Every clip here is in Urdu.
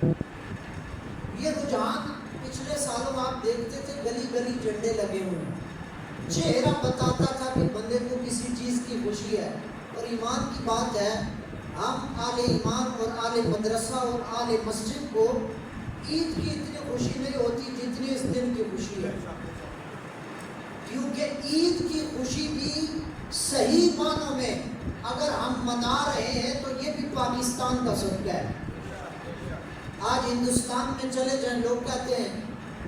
یہ رجحان پچھلے سالوں آپ دیکھتے تھے گلی گلی جھنڈے لگے ہوئے ہیں، چہرہ بتاتا تھا کہ بندے کو کسی چیز کی خوشی ہے. اور ایمان کی بات ہے، ہم آل ایمان اور آل مدرسہ اور آل مسجد کو عید کی اتنی خوشی نہیں ہوتی جتنی اس دن کی خوشی ہے، کیونکہ عید کی خوشی بھی صحیح معنوں میں اگر ہم منا رہے ہیں تو یہ بھی پاکستان کا صدقہ ہے. آج ہندوستان میں چلے جائیں، لوگ کہتے ہیں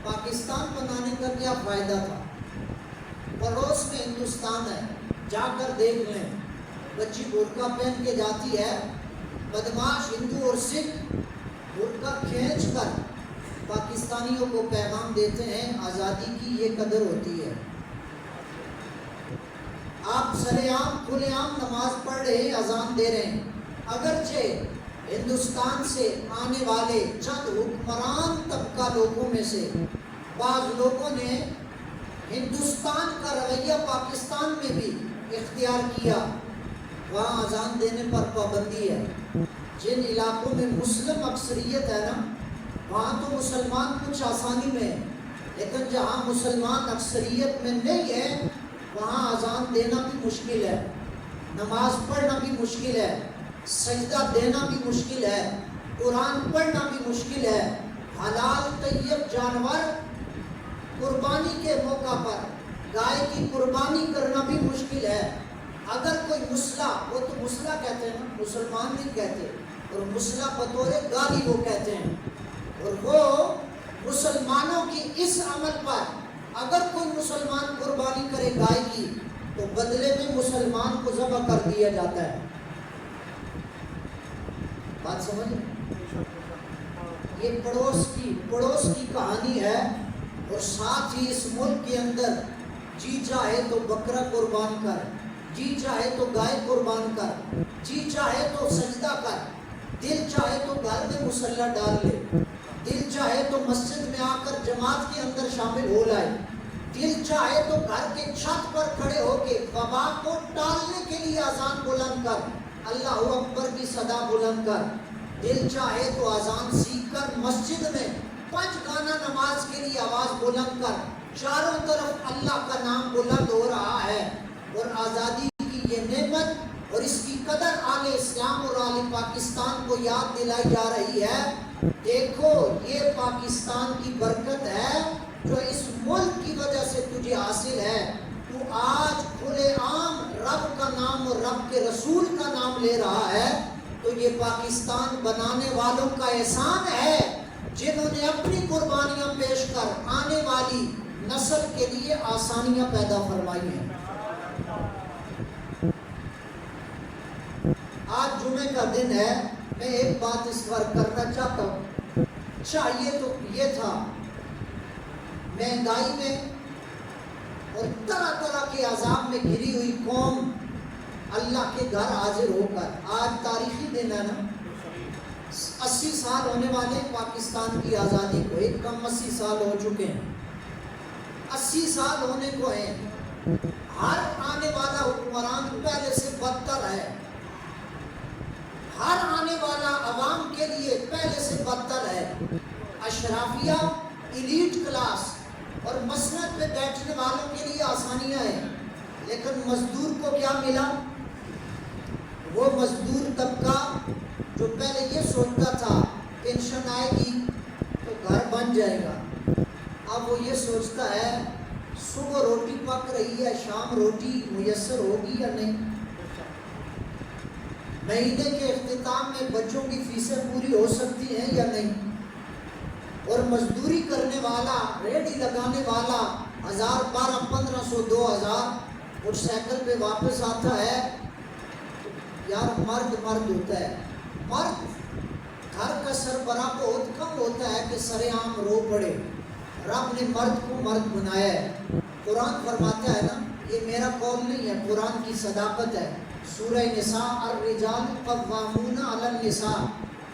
پاکستان بنانے کا کیا فائدہ تھا، پڑوس میں ہندوستان ہے، جا کر دیکھ لیں. بچی برقع پہن کے جاتی ہے، بدماش ہندو اور سکھ برقع کھینچ کر پاکستانیوں کو پیغام دیتے ہیں آزادی کی یہ قدر ہوتی ہے. آپ سرے عام کھلے عام نماز پڑھ رہے ہیں، اذان دے رہے ہیں. اگرچہ ہندوستان سے آنے والے چند حکمران طبقہ لوگوں میں سے بعض لوگوں نے ہندوستان کا رویہ پاکستان میں بھی اختیار کیا، وہاں اذان دینے پر پابندی ہے. جن علاقوں میں مسلم اکثریت ہے نا، وہاں تو مسلمان کچھ آسانی میں ہے، لیکن جہاں مسلمان اکثریت میں نہیں ہے وہاں اذان دینا بھی مشکل ہے، نماز پڑھنا بھی مشکل ہے، سجدہ دینا بھی مشکل ہے، قرآن پڑھنا بھی مشکل ہے. حلال طیب جانور قربانی کے موقع پر گائے کی قربانی کرنا بھی مشکل ہے. اگر کوئی مسلح، وہ تو مسلح کہتے ہیں نا، مسلمان نہیں کہتے، اور مسلح بطور گالی وہ کہتے ہیں، اور وہ مسلمانوں کی اس عمل پر اگر کوئی مسلمان قربانی کرے گائے کی تو بدلے میں مسلمان کو ذبح کر دیا جاتا ہے. بات سمجھ؟ یہ پڑوس کی کہانی ہے. اور ساتھ ہی اس ملک کے اندر جی چاہے تو بکرا قربان کر، جی چاہے تو گائے قربان کر، جی چاہے تو سجدہ کر، دل چاہے تو گھر میں مصلی ڈال لے، دل چاہے تو مسجد میں آ کر جماعت کے اندر شامل ہو لائے، دل چاہے تو گھر کے چھت پر کھڑے ہو کے وبا کو ٹالنے کے لیے اذان بلند کر، اللہ اکبر کی صدا بلند کر، دل چاہے تو اذان سیکھ کر مسجد میں 5 گانا نماز کے لیے آواز بلند کر. چاروں طرف اللہ کا نام بلند ہو رہا ہے. اور آزادی کی یہ نعمت اور اس کی قدر آل اسلام اور آل پاکستان کو یاد دلائی جا رہی ہے. دیکھو یہ پاکستان کی برکت ہے جو اس ملک کی وجہ سے تجھے حاصل ہے. تو آج کھلے عام رب کا نام اور رب کے رسول کا نام لے رہا ہے تو یہ پاکستان بنانے والوں کا احسان ہے جنہوں نے اپنی قربانیاں پیش کر آنے والی نسل کے لیے آسانیاں پیدا فرمائی ہیں. آج جمعے کا دن ہے، میں ایک بات اس پر کرنا چاہتا ہوں. چاہیے تو یہ تھا، مہنگائی میں اور طرح طرح کے عذاب میں گھری ہوئی قوم اللہ کے گھر حاضر ہو کر، آج تاریخی دن ہے نا، 80 سال ہونے والے پاکستان کی آزادی کو، ایک کم 80 سال ہو چکے ہیں، 80 سال ہونے کو ہیں. ہر آنے والا حکمران پہلے سے بدتر ہے، ہر آنے والا عوام کے لیے پہلے سے بدتر ہے. اشرافیہ، ایلیٹ کلاس اور مسند پہ بیٹھنے والوں کے لیے آسانیاں ہیں، لیکن مزدور کو کیا ملا؟ وہ مزدور طبقہ جو پہلے یہ سوچتا تھا پینشن آئے گی تو گھر بن جائے گا، اب وہ یہ سوچتا ہے صبح روٹی پک رہی ہے، شام روٹی میسر ہوگی یا نہیں، مہینے کے اختتام میں بچوں کی فیسیں پوری ہو سکتی ہیں یا نہیں. اور مزدوری کرنے والا، ریڑھی لگانے والا 1000 1200 2000 موٹر سائیکل پہ واپس آتا ہے. یار مرد ہوتا ہے، مرد گھر کا سربراہ بہت کم ہوتا ہے کہ سر عام رو پڑے. رب نے مرد کو مرد بنایا ہے. قرآن فرماتا ہے نا، یہ میرا قول نہیں ہے، قرآن کی صداقت ہے. سورہ نساء الرجال قوامون علی النساء،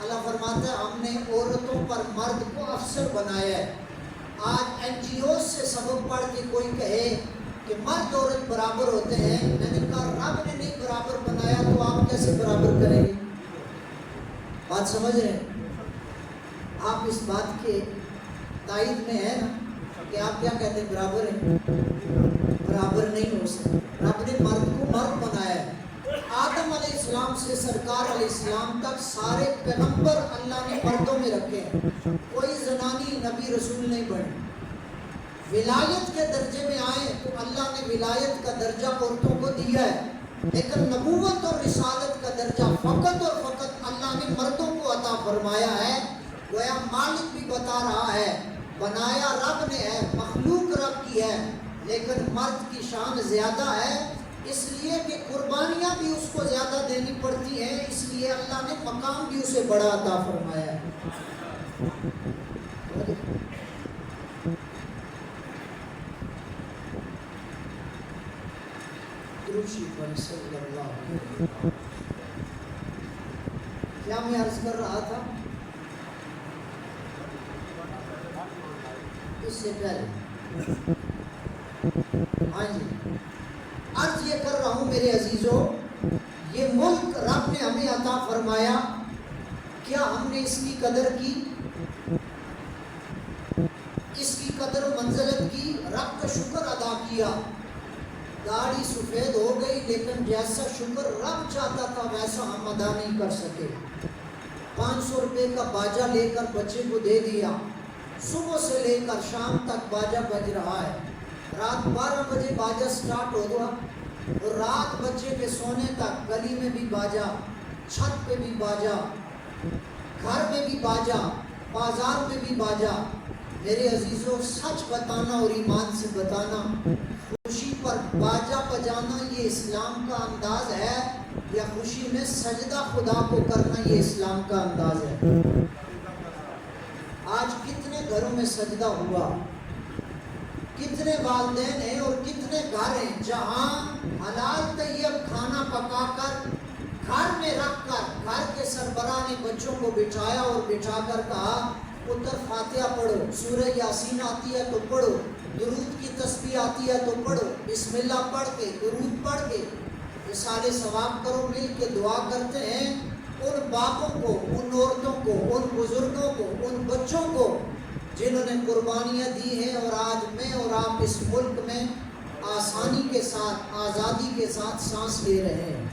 اللہ فرماتا ہے ہم نے عورتوں پر مرد کو افسر بنایا ہے. آج NGO سے سبق پڑھ کے کوئی کہے کہ مرد عورت برابر ہوتے ہیں، میں نے کہا رب نے نہیں برابر بنایا تو آپ کیسے برابر کریں گے؟ بات سمجھ رہے ہیں؟ آپ اس بات کے تائید میں ہیں نا کہ آپ کیا کہتے ہیں برابر ہیں؟ برابر نہیں ہو سکتے. رب نے مرد کو مرد بنایا ہے. آدم علیہ السلام سے سرکار علیہ السلام تک سارے پیغمبر اللہ نے مردوں میں رکھے ہیں. کوئی زنانی نبی رسول نہیں بنے. ولایت کے درجے میں آئے تو اللہ نے ولایت کا درجہ عورتوں کو دیا ہے، لیکن نبوت اور رسالت کا درجہ فقط اور فقط اللہ نے مردوں کو عطا فرمایا ہے. گویا مالک بھی بتا رہا ہے بنایا رب نے ہے، مخلوق رب کی ہے، لیکن مرد کی شان زیادہ ہے، اس لیے کہ قربانیاں بھی اس کو زیادہ دینی پڑتی ہیں، اس لیے اللہ نے مقام بھی اسے بڑا عطا فرمایا ہے. کیا میں عرض کر رہا تھا اس سے پہلے؟ ہاں جی، عرض یہ کر رہا ہوں میرے عزیزوں، یہ ملک رب نے ہمیں عطا فرمایا، کیا ہم نے اس کی قدر کی؟ اس کی قدر و منزلت کی، رب کا شکر ادا کیا. داڑھی سفید ہو گئی لیکن جیسا شکر رب چاہتا تھا ویسا ہم ادا نہیں کر سکے. 500 روپے کا باجا لے کر بچے کو دے دیا، صبح سے لے کر شام تک باجا بج رہا ہے. رات 12 بجے باجا سٹارٹ ہو گیا اور رات بچے کے سونے تک گلی میں بھی باجا، چھت پہ بھی باجا، گھر میں بھی باجا، بازار میں بھی باجا. میرے عزیزوں، سچ بتانا اور ایمان سے بتانا، خوشی پر باجا بجانا یہ اسلام کا انداز ہے یا خوشی میں سجدہ خدا کو کرنا یہ اسلام کا انداز ہے؟ آج کتنے گھروں میں سجدہ ہوا، کتنے والدین ہیں اور کتنے گھر ہیں جہاں حلال طیب کھانا پکا کر گھر میں رکھ کر گھر کے سربراہ نے بچوں کو بٹھایا اور بٹھا کر کہا پتر فاتحہ پڑھو، سورہ یاسین آتی ہے تو پڑھو، درود کی تسبیح آتی ہے تو پڑھو، بسم اللہ پڑھ کے درود پڑھ کے اِصالِ ثواب کرو. مل کے دعا کرتے ہیں ان باپوں کو، ان عورتوں کو، ان بزرگوں کو، ان بچوں کو جنہوں نے قربانیاں دی ہیں اور آج میں اور آپ اس ملک میں آسانی کے ساتھ، آزادی کے ساتھ سانس لے رہے ہیں.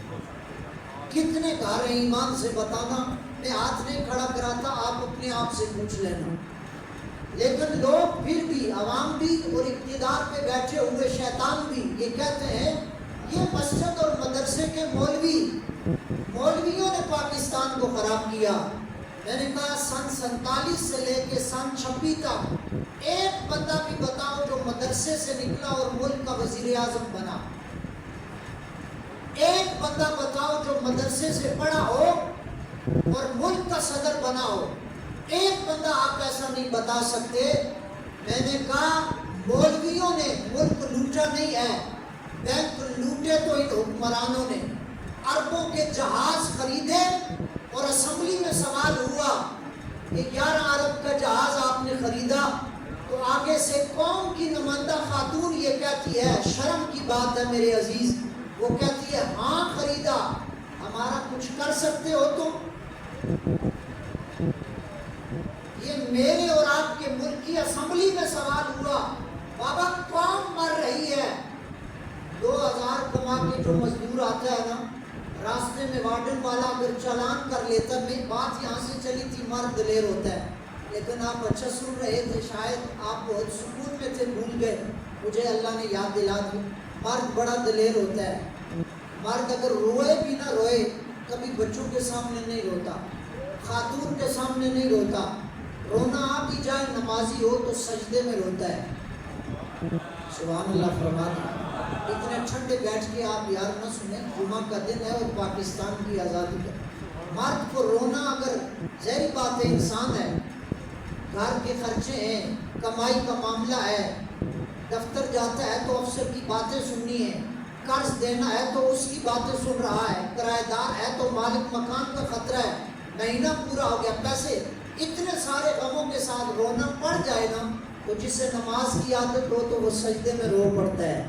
کتنے گھر ہیں ایمان سے بتانا؟ میں ہاتھ نہیں کھڑا کرا تھا، آپ اپنے آپ سے پوچھ لینا. لیکن لوگ پھر بھی، عوام بھی اور اقتدار پہ بیٹھے ہوئے شیطان بھی یہ کہتے ہیں یہ مسجد اور مدرسے کے مولویوں نے پاکستان کو خراب کیا. میں نے کہا سن 47 سے لے کے سن 26 تک ایک بندہ بھی بتاؤ جو مدرسے سے نکلا اور ملک کا وزیر اعظم بنا. ایک بندہ بتاؤ جو مدرسے سے پڑھا ہو اور ملک کا صدر بنا ہو. ایک بندہ آپ ایسا نہیں بتا سکتے. میں نے کہا مولویوں نے ملک لوٹا نہیں ہے، بینک لوٹے تو ان حکمرانوں نے. اربوں کے جہاز خریدے اور اسمبلی میں سوال ہوا کہ 11 ارب کا جہاز آپ نے خریدا، تو آگے سے قوم کی نمائندہ خاتون یہ کہتی ہے، شرم کی بات ہے میرے عزیز، وہ کہتی ہے ہاں خریدا. ہمارا کچھ کر سکتے ہو تم؟ یہ میرے اور آپ کے ملک کی اسمبلی میں سوال ہوا. بابا قوم مر رہی ہے. 2000 کما کے جو مزدور آتا ہے نا، راستے میں وارڈن والا اگر چالان کر لیتا، میں بات یہاں سے چلی تھی مرد دلیر ہوتا ہے، لیکن آپ اچھا سن رہے تھے، شاید آپ بہت سکون میں تھے، بھول گئے، مجھے اللہ نے یاد دلا دی. مرد بڑا دلیر ہوتا ہے. مرد اگر روئے بھی نہ روئے، کبھی بچوں کے سامنے نہیں روتا، خاتون کے سامنے نہیں روتا. رونا آ بھی جائے نمازی ہو تو سجدے میں روتا ہے. سبحان اللہ فرماتے. اتنے ٹھنڈے بیٹھ کے آپ یار نہ سنیں، جمعہ کا دن ہے اور پاکستان کی آزادی کا. مرد کو رونا اگر ظاہری بات ہے، انسان ہے، گھر کے خرچے ہیں، کمائی کا معاملہ ہے، دفتر جاتا ہے تو افسر کی باتیں سننی ہے، قرض دینا ہے تو اس کی باتیں سن رہا ہے، کرایہ دار ہے تو مالک مکان کا خطرہ ہے، مہینہ پورا ہو گیا، پیسے، اتنے سارے غموں کے ساتھ رونا پڑ جائے نا، تو جسے نماز کی عادت ہو تو وہ سجدے میں رو پڑتا ہے.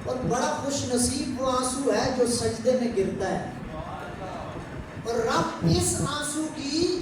اور بڑا خوش نصیب وہ آنسو ہے جو سجدے میں گرتا ہے. اور رب اس آنسو کی